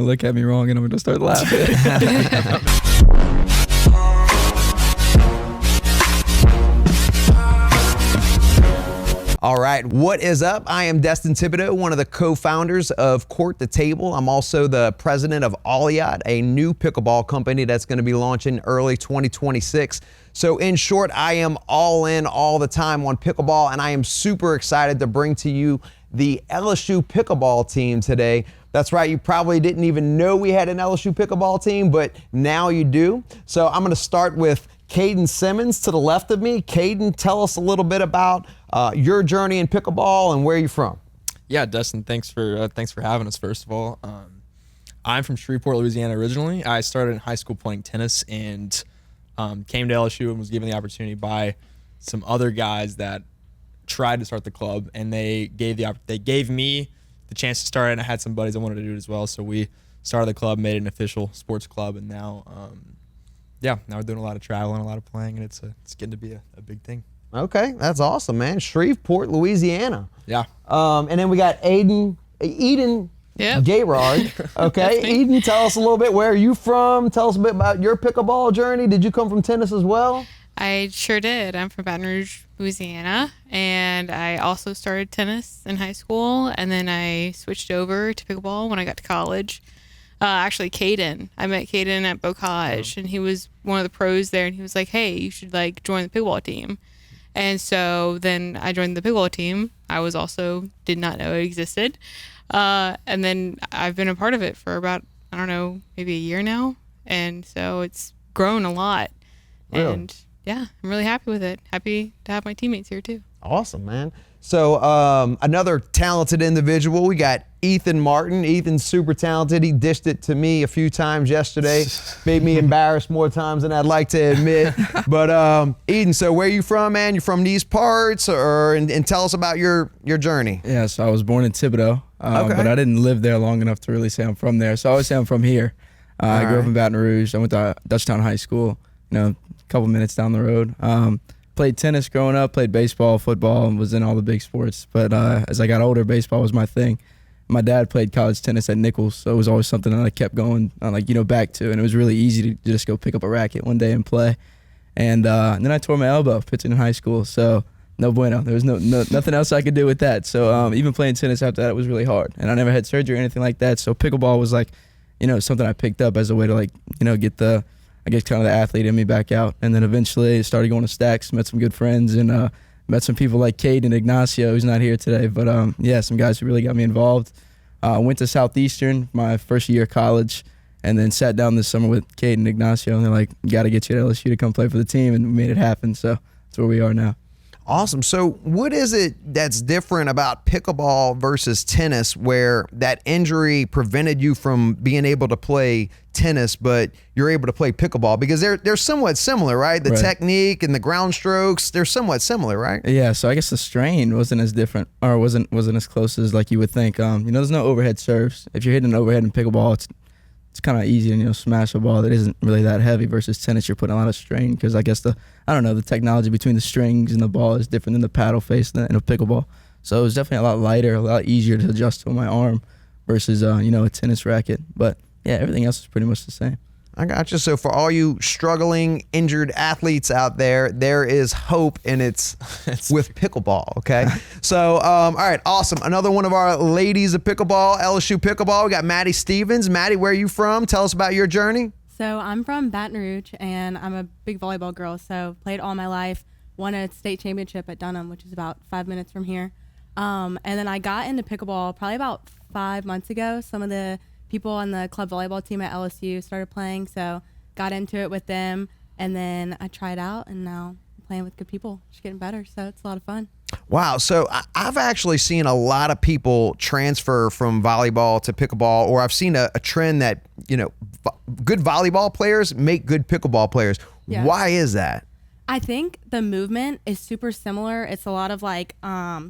look at me wrong and I'm gonna start laughing. All right, what is up? I am Destin Thibodeaux, one of the co-founders of Court the Table. I'm also the president of Aliyat, a new pickleball company that's going to be launching early 2026. So in short, I am all in all the time on pickleball, and I am super excited to bring to you the LSU Pickleball team today. That's right, you probably didn't even know we had an LSU Pickleball team, but now you do. So I'm going to start with Cayden Simmons to the left of me. Cayden, tell us a little bit about your journey in pickleball and where you're from. Yeah, Dustin, thanks for having us, first of all. I'm from Shreveport, Louisiana originally. I started in high school playing tennis and came to LSU and was given the opportunity by some other guys that tried to start the club, and they gave me the chance to start it, and I had some buddies that wanted to do it as well. So we started the club, made it an official sports club, and now we're doing a lot of traveling, a lot of playing, and it's getting to be a big thing. Okay, that's awesome, man. Shreveport, Louisiana. Yeah. And then we got Eden Guirard. Okay, Eden, tell us a little bit, where are you from? Tell us a bit about your pickleball journey. Did you come from tennis as well? I sure did. I'm from Baton Rouge, Louisiana, and I also started tennis in high school, and then I switched over to pickleball when I got to college. Actually, Cayden. I met Cayden at Bocage, and he was one of the pros there, and he was like, hey, you should join the pickleball team. And so then I joined the pickleball team. I did not know it existed. And then I've been a part of it for about, I don't know, maybe a year now. And so it's grown a lot. Really? And yeah, I'm really happy with it. Happy to have my teammates here too. Awesome, man. So another talented individual, we got Ethan Martin. Ethan's super talented. He dished it to me a few times yesterday. Made me embarrassed more times than I'd like to admit. But Eden, so where are you from, man? You from these parts, and tell us about your journey. Yeah, so I was born in Thibodeaux, but I didn't live there long enough to really say I'm from there. So I always say I'm from here. I grew up in Baton Rouge. I went to Dutchtown High School, a couple minutes down the road. Played tennis growing up, played baseball, football, and was in all the big sports. But as I got older, baseball was my thing. My dad played college tennis at Nichols, so it was always something that I kept going, back to. And it was really easy to just go pick up a racket one day and play. And then I tore my elbow pitching in high school, so no bueno. There was nothing else I could do with that. So even playing tennis after that, it was really hard. And I never had surgery or anything like that. So pickleball was something I picked up as a way to get the, I guess, kind of the athlete in me back out. And then eventually started going to Stacks, met some good friends, and met some people like Cayden and Ignacio, who's not here today. But some guys who really got me involved. Went to Southeastern my first year of college, and then sat down this summer with Cayden and Ignacio, and they're like, got to get you to LSU to come play for the team, and we made it happen. So that's where we are now. Awesome. So what is it that's different about pickleball versus tennis, where that injury prevented you from being able to play tennis, but you're able to play pickleball? Because they're somewhat similar, right? The technique and the ground strokes, they're somewhat similar, right? Yeah. So I guess the strain wasn't as different, or wasn't as close as you would think. There's no overhead serves. If you're hitting an overhead in pickleball, it's kind of easy to smash a ball that isn't really that heavy. Versus tennis, you're putting a lot of strain, because I guess the technology between the strings and the ball is different than the paddle face in a pickleball. So it was definitely a lot lighter, a lot easier to adjust to my arm versus a tennis racket. But yeah, everything else is pretty much the same. I got you. So for all you struggling, injured athletes out there, there is hope, and it's with pickleball, okay? So, all right, awesome. Another one of our ladies of pickleball, LSU Pickleball. We got Maddie Stephens. Maddie, where are you from? Tell us about your journey. So I'm from Baton Rouge, and I'm a big volleyball girl, so played all my life. Won a state championship at Dunham, which is about 5 minutes from here. And then I got into pickleball probably about 5 months ago. Some of the people on the club volleyball team at LSU started playing, so got into it with them, and then I tried out, and now I'm playing with good people. Just getting better, so it's a lot of fun. Wow. So I've actually seen a lot of people transfer from volleyball to pickleball, or I've seen a trend that, good volleyball players make good pickleball players. Yeah. Why is that? I think the movement is super similar. It's a lot of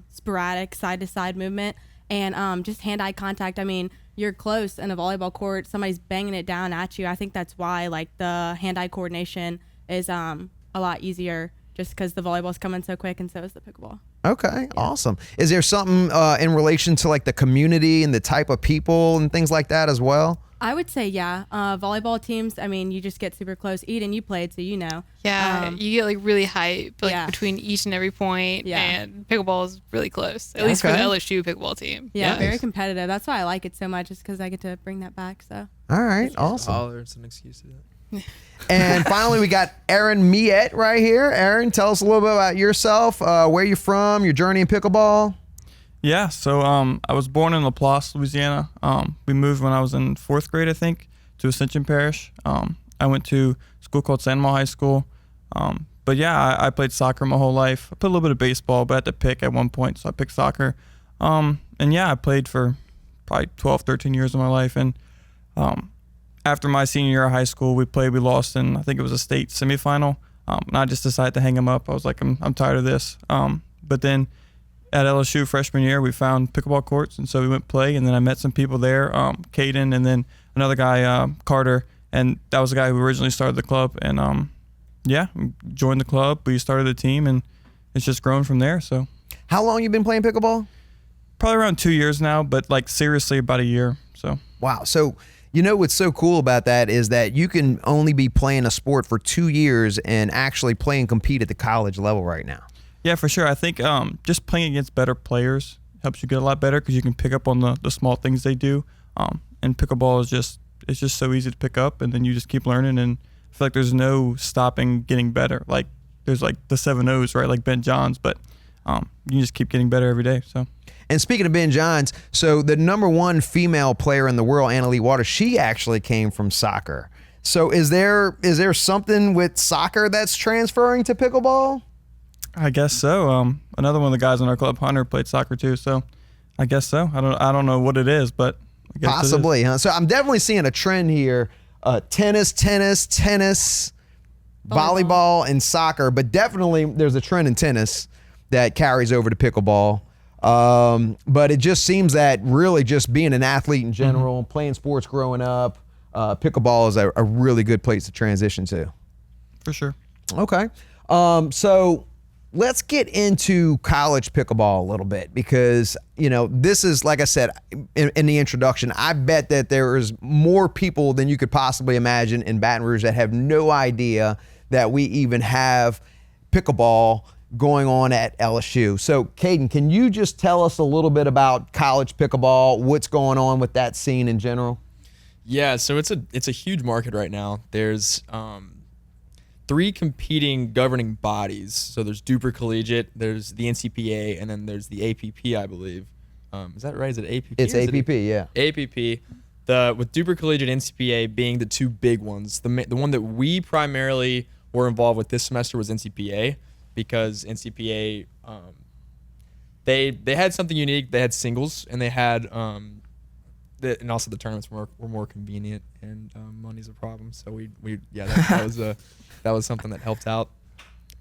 sporadic side-to-side movement, and just hand-eye contact. I mean, you're close in a volleyball court, somebody's banging it down at you. I think that's why the hand-eye coordination is a lot easier, just because the volleyball's coming so quick, and so is the pickleball. Okay, yeah. Awesome. Is there something in relation to the community and the type of people and things like that as well? I would say, yeah. Volleyball teams, I mean, you just get super close. Eden, you played, so you know. Yeah, you get like really hype Yeah. between each and every point, Yeah. and pickleball is really close, at least for the LSU pickleball team. Yeah, very competitive. That's why I like it so much, is because I get to bring that back. So. All right, awesome. It's an excuse to that. And finally, we got Aaron Millet right here. Aaron, tell us a little bit about yourself, where you're from, your journey in pickleball. Yeah, so I was born in Laplace, Louisiana. We moved when I was in 4th grade, I think, to Ascension Parish. I went to a school called Sandoval High School. But yeah, I played soccer my whole life. I played a little bit of baseball, but I had to pick at one point, so I picked soccer. And yeah, I played for probably 12, 13 years of my life. And after my senior year of high school, we lost in, I think it was a state semifinal. And I just decided to hang them up. I was like, I'm tired of this. But then at LSU freshman year, we found pickleball courts, and so we went play, and then I met some people there, Cayden, and then another guy, Carter, and that was the guy who originally started the club. And yeah, joined the club. We started a team, and it's just grown from there. So, How long you been playing pickleball? probably around 2 years now, but like seriously about a year. So Wow. So, you know what's so cool about that is that you can only be playing a sport for 2 years and actually play and compete at the college level right now. yeah, for sure. I think just playing against better players helps you get a lot better because you can pick up on the small things they do. And pickleball is just so easy to pick up, and then you just keep learning, and I feel like there's no stopping getting better. Like there's like the 7 O's, right? Like Ben Johns, but you can just keep getting better every day. So. And speaking of Ben Johns, so the #1 female player in the world, Annalie Waters, she actually came from soccer. So is there something with soccer that's transferring to pickleball? I guess so. Another one of the guys in our club, Hunter, played soccer too. So I guess so. I don't know what it is, but I guess Possibly, huh? So I'm definitely seeing a trend here: tennis, volleyball, and soccer. But definitely, there's a trend in tennis that carries over to pickleball. But it just seems that really just being an athlete in general, playing sports growing up, pickleball is a really good place to transition to. For sure. Okay. So let's get into college pickleball a little bit because, you know, this is, like I said in the introduction, I bet that there is more people than you could possibly imagine in Baton Rouge that have no idea that we even have pickleball going on at LSU. So, Cayden, can you just tell us a little bit about college pickleball, what's going on with that scene in general? Yeah, so it's a huge market right now. There's 3 competing governing bodies. So there's Duper Collegiate, there's the NCPA, and then there's the APP, I believe. Is that right? Is it APP? It's APP, yeah. APP. With Duper Collegiate and NCPA being the 2 big ones. The one that we primarily were involved with this semester was NCPA, because NCPA, they had something unique. They had singles, and they had and also the tournaments were more convenient, and money's a problem. So that was something that helped out.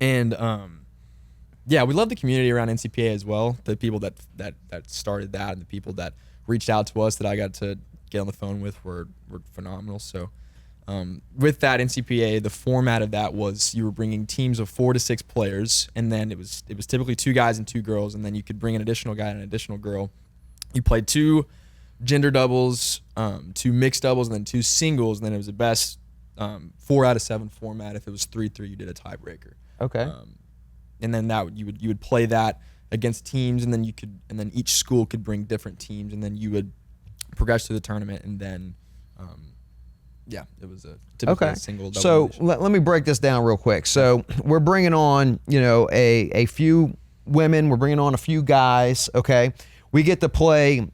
And yeah, we love the community around NCPA as well. The people that started that and the people that reached out to us that I got to get on the phone with were phenomenal. So with that NCPA, the format of that was you were bringing teams of 4 to 6 players, and then it was typically 2 guys and 2 girls, and then you could bring an additional guy and an additional girl. You played 2 gender doubles, 2 mixed doubles, and then 2 singles, and then it was the best 4 out of 7 format. If it was 3-3, you did a tiebreaker. Okay. And then that you would play that against teams, and then each school could bring different teams, and then you would progress through the tournament, and then yeah, it was a typically a single double. So let me break this down real quick. So we're bringing on, you know, a few women, we're bringing on a few guys. Okay, we get to play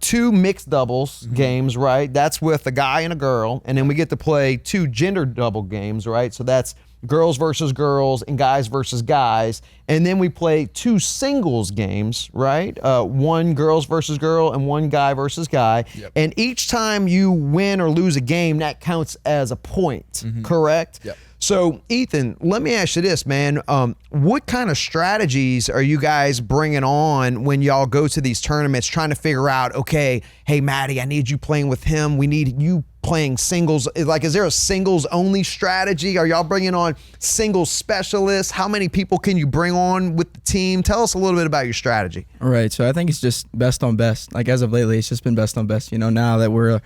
2 mixed doubles games, right? That's with a guy and a girl, and then we get to play 2 gender double games, right? So that's girls versus girls and guys versus guys, and then we play 2 singles games, right? 1 girls versus girl and 1 guy versus guy. Yep. And each time you win or lose a game, that counts as a point, correct? Yep. So, Ethan, let me ask you this, man. What kind of strategies are you guys bringing on when y'all go to these tournaments, trying to figure out, okay, hey, Maddie, I need you playing with him. We need you playing singles. Like, is there a singles-only strategy? Are y'all bringing on singles specialists? How many people can you bring on with the team? Tell us a little bit about your strategy. Right. So I think it's just best on best. Like as of lately, it's just been best on best. You know, now that we're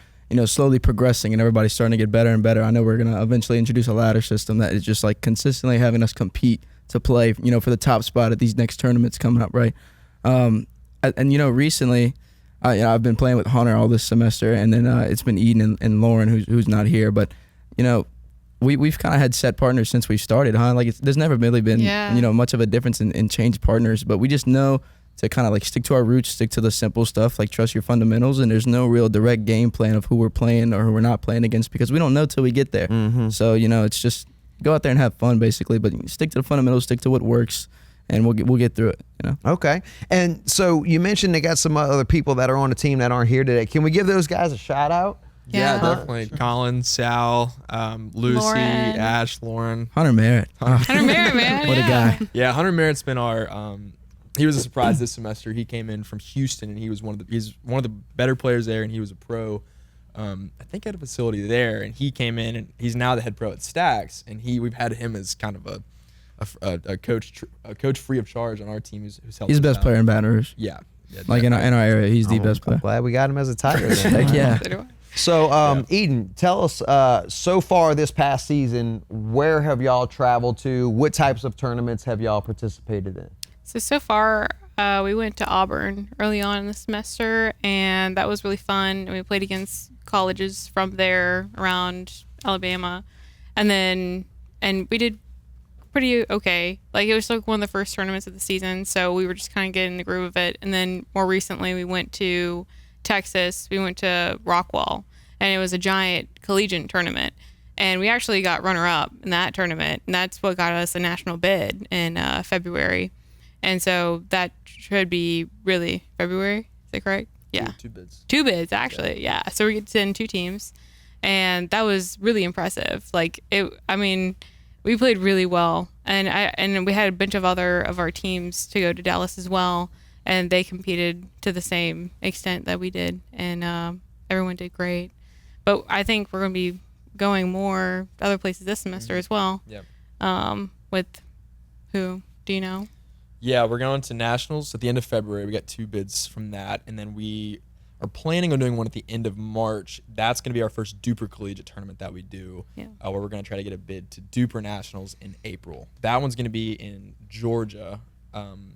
slowly progressing and everybody's starting to get better and better. I know we're going to eventually introduce a ladder system that is just like consistently having us compete to play, for the top spot at these next tournaments coming up, right? And recently, I've been playing with Hunter all this semester, and then it's been Eden and Lauren, who's not here. But, we've kind of had set partners since we started, huh? Like, there's never really been, much of a difference in change partners. But we just know to kind of like stick to our roots, stick to the simple stuff, like trust your fundamentals. And there's no real direct game plan of who we're playing or who we're not playing against because we don't know till we get there. Mm-hmm. So, it's just go out there and have fun, basically. But stick to the fundamentals, stick to what works. And we'll get through it, Okay. And so you mentioned they got some other people that are on the team that aren't here today. Can we give those guys a shout out? Yeah, definitely. Colin, Sal, Lucy, Lauren. Ash, Lauren. Hunter Merritt. Hunter Merritt, man. What a guy. Yeah, Hunter Merritt's been our he was a surprise this semester. He came in from Houston and he's one of the better players there, and he was a pro I think at a facility there, and he came in and he's now the head pro at Stacks, and we've had him as kind of a coach free of charge on our team who's helped. He's the best out. player in Baton Rouge. Yeah, like in our area, he's the best player. I'm glad we got him as a Tiger. Heck yeah. So, Eden, tell us, so far this past season, where have y'all traveled to? What types of tournaments have y'all participated in? So far, we went to Auburn early on in the semester, and that was really fun. And we played against colleges from there around Alabama, and we did pretty okay. Like, it was like one of the first tournaments of the season, so we were just kind of getting the groove of it. And then more recently, we went to Texas. We went to Rockwall, and it was a giant collegiate tournament, and we actually got runner-up in that tournament, and that's what got us a national bid in February. And so that should be really February. Is that correct? Yeah. Two bids, actually. Yeah. So we get to send 2 teams, and that was really impressive. Like, we played really well, and we had a bunch of other of our teams to go to Dallas as well, and they competed to the same extent that we did, and everyone did great. But I think we're going to be going more other places this semester as well. Yep. With who? Do you know? Yeah, we're going to nationals at the end of February. We got 2 bids from that, and then we are planning on doing one at the end of March. That's going to be our first Duper Collegiate tournament that we do, where we're going to try to get a bid to Duper Nationals in April. That one's going to be in Georgia.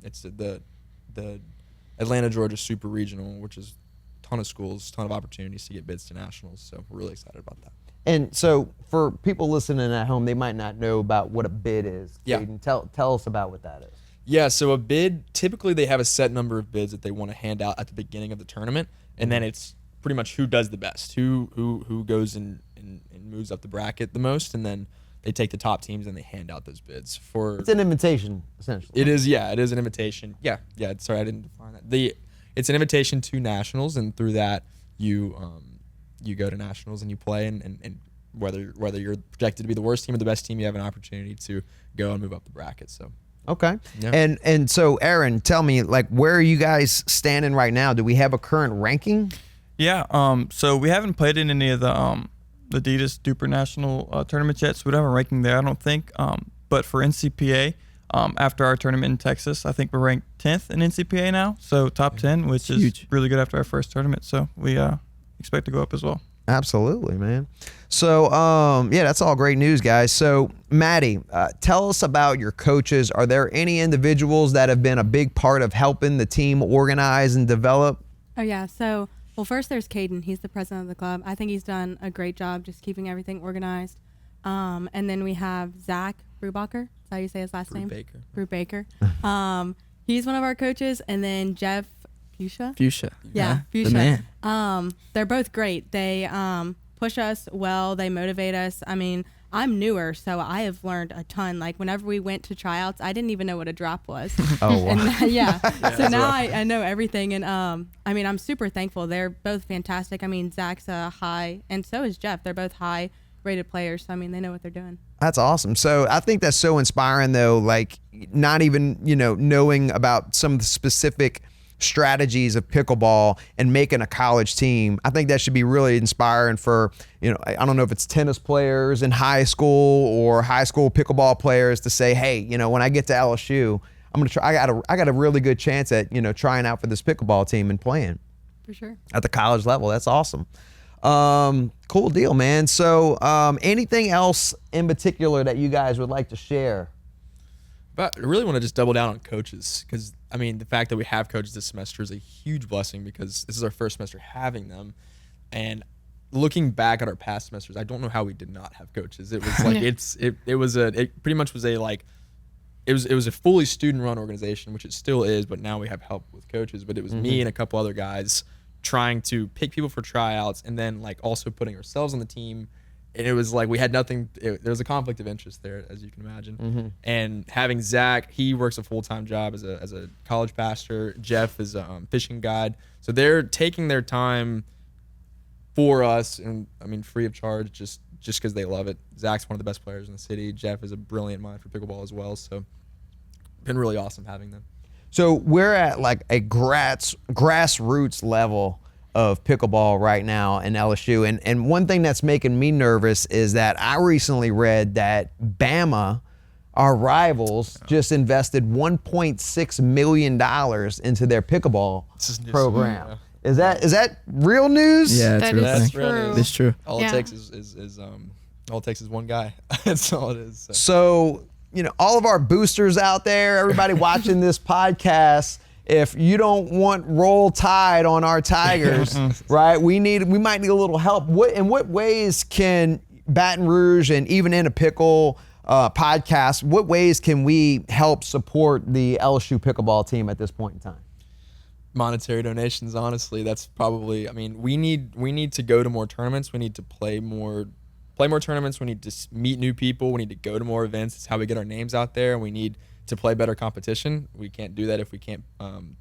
It's the Atlanta, Georgia Super Regional, which is a ton of schools, ton of opportunities to get bids to nationals. So we're really excited about that. And so for people listening at home, they might not know about what a bid is. Cayden, tell us about what that is. Yeah, so a bid, typically they have a set number of bids that they want to hand out at the beginning of the tournament, and then it's pretty much who does the best, who goes and moves up the bracket the most, and then they take the top teams and they hand out those bids. It's an invitation, essentially. It is an invitation. Yeah. Sorry, I didn't define that. It's an invitation to nationals, and through that you go to nationals and you play, and whether you're projected to be the worst team or the best team, you have an opportunity to go and move up the bracket. So. Okay. Yeah. And so, Aaron, tell me, like, where are you guys standing right now? Do we have a current ranking? Yeah. So we haven't played in any of the Adidas Duper National tournaments yet, so we don't have a ranking there, I don't think. But for NCPA, after our tournament in Texas, I think we're ranked 10th in NCPA now, so top 10, which is huge. Really good after our first tournament. So we expect to go up as well. Absolutely, man. So, that's all great news, guys. So, Maddie, tell us about your coaches. Are there any individuals that have been a big part of helping the team organize and develop? Oh, yeah. So, well, first there's Cayden. He's the president of the club. I think he's done a great job just keeping everything organized. And then we have Zach Brubacher. Is that how you say his last name? Brubaker. He's one of our coaches. And then Jeff Fuchsia. Yeah, Fuchsia. The man. They're both great. They push us well. They motivate us. I mean, I'm newer, so I have learned a ton. Like, whenever we went to tryouts, I didn't even know what a drop was. Oh, wow. And, so now I know everything. And, I mean, I'm super thankful. They're both fantastic. I mean, Zach's a high, and so is Jeff. They're both high-rated players. So, I mean, they know what they're doing. That's awesome. So I think that's so inspiring, though, like, not even, knowing about some of the specific strategies of pickleball and making a college team. I think that should be really inspiring for, I don't know if it's tennis players in high school or high school pickleball players to say, hey, when I get to LSU, I'm going to try, I got a really good chance at, trying out for this pickleball team and playing. For sure. At the college level. That's awesome. Cool deal, man. So anything else in particular that you guys would like to share? But I really want to just double down on coaches, because I mean, the fact that we have coaches this semester is a huge blessing, because this is our first semester having them. And looking back at our past semesters, I don't know how we did not have coaches. It was like it pretty much was a like it was a fully student run organization, which it still is, but now we have help with coaches. But it was me and a couple other guys trying to pick people for tryouts, and then like also putting ourselves on the team. And it was like we had nothing. There was a conflict of interest there, as you can imagine. And having Zach, he works a full-time job as a college pastor. Jeff is a fishing guide. So they're taking their time for us, and I mean, free of charge, just because they love it. Zach's one of the best players in the city. Jeff is a brilliant mind for pickleball as well. So been really awesome having them. So we're at like a grassroots level of pickleball right now in LSU. And one thing that's making me nervous is that I recently read that Bama, our rivals, just invested $1.6 million into their pickleball program. Yeah. Is that real news? Yeah, it's That real is thing. true. It's true. All Yeah. it takes is one guy. That's all it is. So, all of our boosters out there, everybody watching this podcast, if you don't want Roll Tide on our Tigers, right? We might need a little help. In what ways can Baton Rouge, and even in a pickle podcast, what ways can we help support the LSU pickleball team at this point in time? Monetary donations, honestly, that's probably, I mean, we need to go to more tournaments. We need to play more tournaments. We need to meet new people. We need to go to more events. It's how we get our names out there. And we need to play better competition. We can't do that if we can't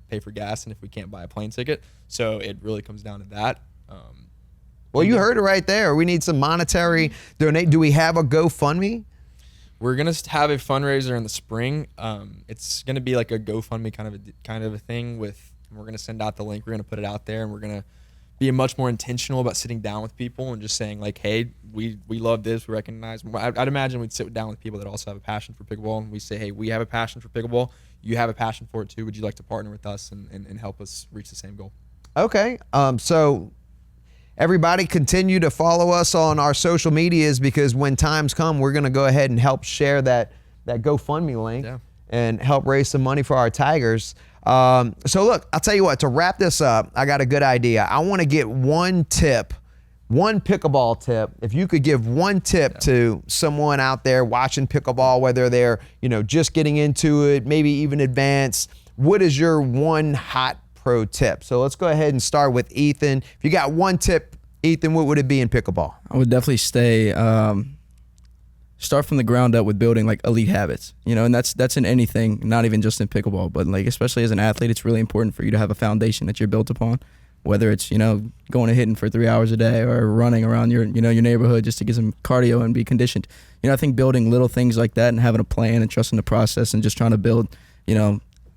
pay for gas and if we can't buy a plane ticket. So it really comes down to that. Well, you heard it right there. We need some monetary donate. Do we have a GoFundMe? We're gonna have a fundraiser in the spring. It's gonna be like a GoFundMe kind of a thing. We're gonna send out the link. We're gonna put it out there, and we're gonna be much more intentional about sitting down with people and just saying like, hey, we love this. We recognize. I'd imagine we'd sit down with people that also have a passion for pickleball, and we say, hey, we have a passion for pickleball. You have a passion for it too. Would you like to partner with us and help us reach the same goal? Okay. So everybody continue to follow us on our social medias, because when times come, we're going to go ahead and help share that GoFundMe link and help raise some money for our Tigers. So look, I'll tell you what, to wrap this up, I got a good idea. I want to get one pickleball tip. If you could give one tip to someone out there watching pickleball, whether they're, just getting into it, maybe even advanced, what is your one hot pro tip? So let's go ahead and start with Ethan. If you got one tip, Ethan, what would it be in pickleball? I would definitely start from the ground up with building like elite habits, and that's in anything, not even just in pickleball, but like especially as an athlete, it's really important for you to have a foundation that you're built upon, whether it's, going and hitting for 3 hours a day or running around your neighborhood just to get some cardio and be conditioned. I think building little things like that and having a plan and trusting the process and just trying to build,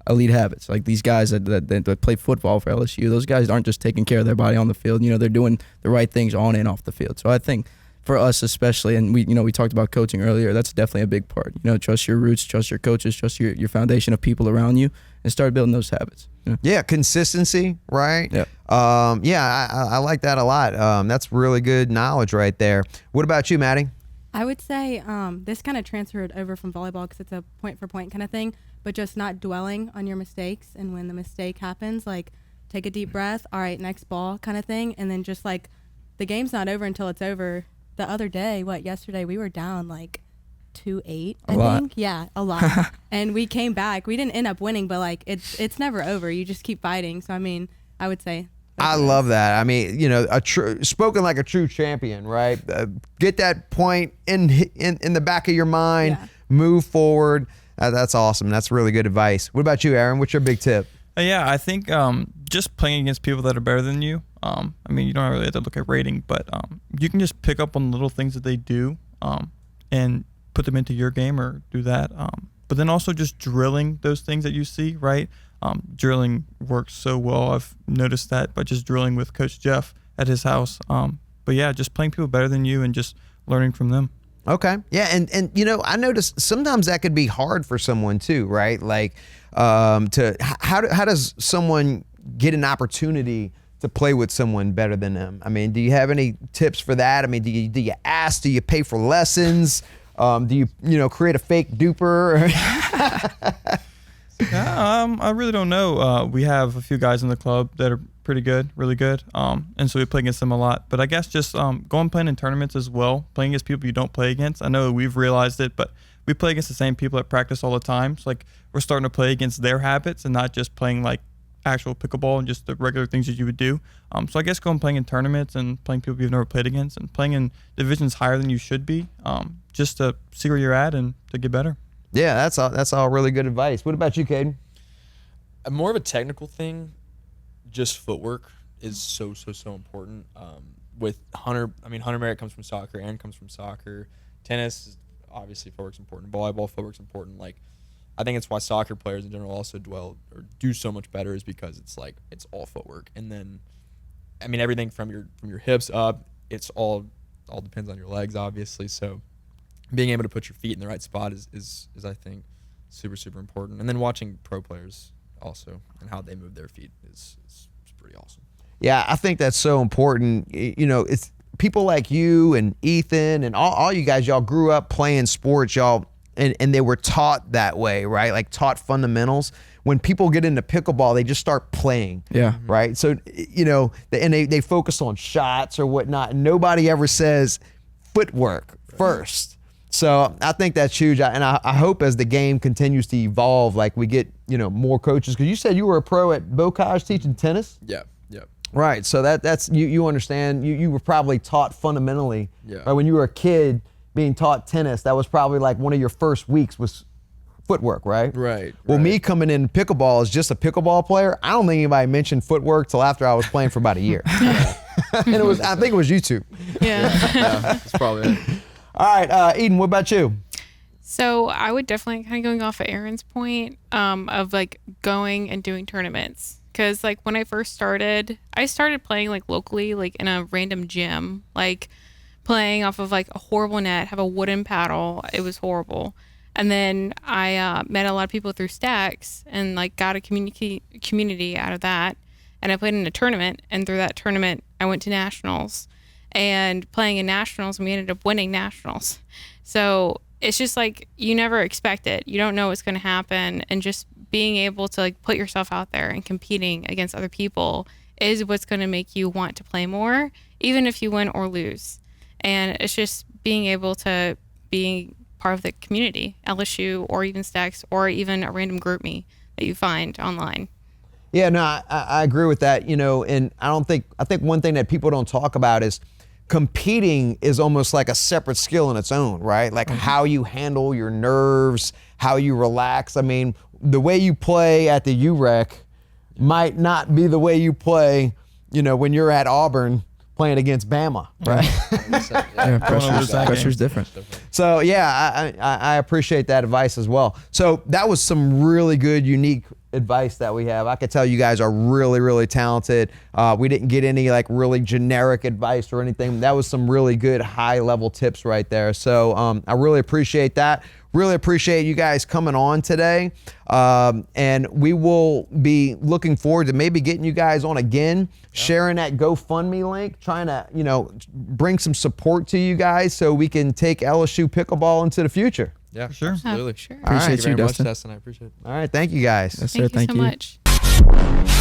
elite habits. Like these guys that play football for LSU, those guys aren't just taking care of their body on the field. They're doing the right things on and off the field. So I think for us especially, and we talked about coaching earlier, that's definitely a big part. Trust your roots, trust your coaches, trust your foundation of people around you, and start building those habits. Yeah, consistency, right? Yeah. I like that a lot. That's really good knowledge right there. What about you, Maddie? I would say this kind of transferred over from volleyball because it's a point-for-point kind of thing, but just not dwelling on your mistakes. And when the mistake happens, like take a deep breath, all right, next ball kind of thing. And then just like the game's not over until it's over. The other day, yesterday, we were down like 2-8, I think. Yeah, a lot. And we came back. We didn't end up winning, but like it's never over. You just keep fighting. So, I mean, I would say. I love that. I mean, spoken like a true champion, right? Get that point in the back of your mind, move forward. That's awesome. That's really good advice. What about you, Aaron? What's your big tip? Yeah, I think just playing against people that are better than you. I mean, you don't really have to look at rating, but you can just pick up on little things that they do and put them into your game or do that. But then also just drilling those things that you see, right? Drilling works so well. I've noticed that by just drilling with Coach Jeff at his house. But yeah, just playing people better than you and just learning from them. Okay. Yeah, and I noticed sometimes that could be hard for someone too, right? Like how does someone get an opportunity to play with someone better than them? I mean, do you have any tips for that? I mean, do you ask? Do you pay for lessons? Do you create a fake duper? I really don't know. We have a few guys in the club that are pretty good, really good. And so we play against them a lot. But I guess just going playing in tournaments as well, playing against people you don't play against. I know we've realized it, but we play against the same people at practice all the time. So like we're starting to play against their habits and not just playing like actual pickleball and just the regular things that you would do. So I guess going playing in tournaments and playing people you've never played against and playing in divisions higher than you should be, just to see where you're at and to get better. Yeah, that's all really good advice. What about you, Cayden? More of a technical thing, just footwork is so important. With Hunter, Hunter Merritt comes from soccer, Aaron comes from soccer. Tennis, obviously footwork's important. Volleyball, footwork's important. Like, I think it's why soccer players in general also do so much better, is because it's all footwork. And then, everything from your hips up, it's all depends on your legs, obviously. So being able to put your feet in the right spot is I think super important. And then watching pro players also and how they move their feet is pretty awesome. Yeah, I think that's so important. It's people like you and Ethan and all you guys, y'all grew up playing sports, y'all, and they were taught that way, right? Like taught fundamentals. When people get into pickleball, they just start playing. Yeah. Right? So, and they focus on shots or whatnot. And nobody ever says footwork first. So I think that's huge. And I hope as the game continues to evolve, like we get, more coaches. Because you said you were a pro at Bocage teaching tennis? Yeah. Right. So that's, you understand, you were probably taught fundamentally. Yeah. Right? When you were a kid being taught tennis, that was probably like one of your first weeks was footwork, right? Right. Well, me coming in pickleball as just a pickleball player, I don't think anybody mentioned footwork till after I was playing for about a year. And I think it was you two. Yeah. That's probably it. All right, Eden, what about you? So I would definitely kind of going off of Aaron's point of like going and doing tournaments. Because like when I first started, I started playing like locally, like in a random gym, like playing off of like a horrible net, have a wooden paddle. It was horrible. And then I met a lot of people through Stacks and like got a community out of that. And I played in a tournament. And through that tournament, I went to nationals. And playing in nationals, and we ended up winning nationals. So it's just like you never expect it. You don't know what's going to happen, and just being able to like put yourself out there and competing against other people is what's going to make you want to play more, even if you win or lose. And it's just being able to be part of the community, LSU or even Stacks or even a random group me that you find online. Yeah, no, I agree with that. And I think one thing that people don't talk about is competing is almost like a separate skill in its own, right? Like how you handle your nerves, how you relax. I mean, the way you play at the UREC might not be the way you play, when you're at Auburn playing against Bama, right? Yeah, pressure's different. So yeah, I appreciate that advice as well. So that was some really good, unique advice that we have. I could tell you guys are really, really talented. We didn't get any like really generic advice or anything. That was some really good high level tips right there. So I really appreciate that. Really appreciate you guys coming on today. And we will be looking forward to maybe getting you guys on again, sharing that GoFundMe link, trying to, bring some support to you guys so we can take LSU Pickleball into the future. Yeah, sure. Absolutely. Sure. All right. Appreciate you, very much, Dustin. Destin. I appreciate it. All right. Thank you guys. Yes, sir. Thank you so much.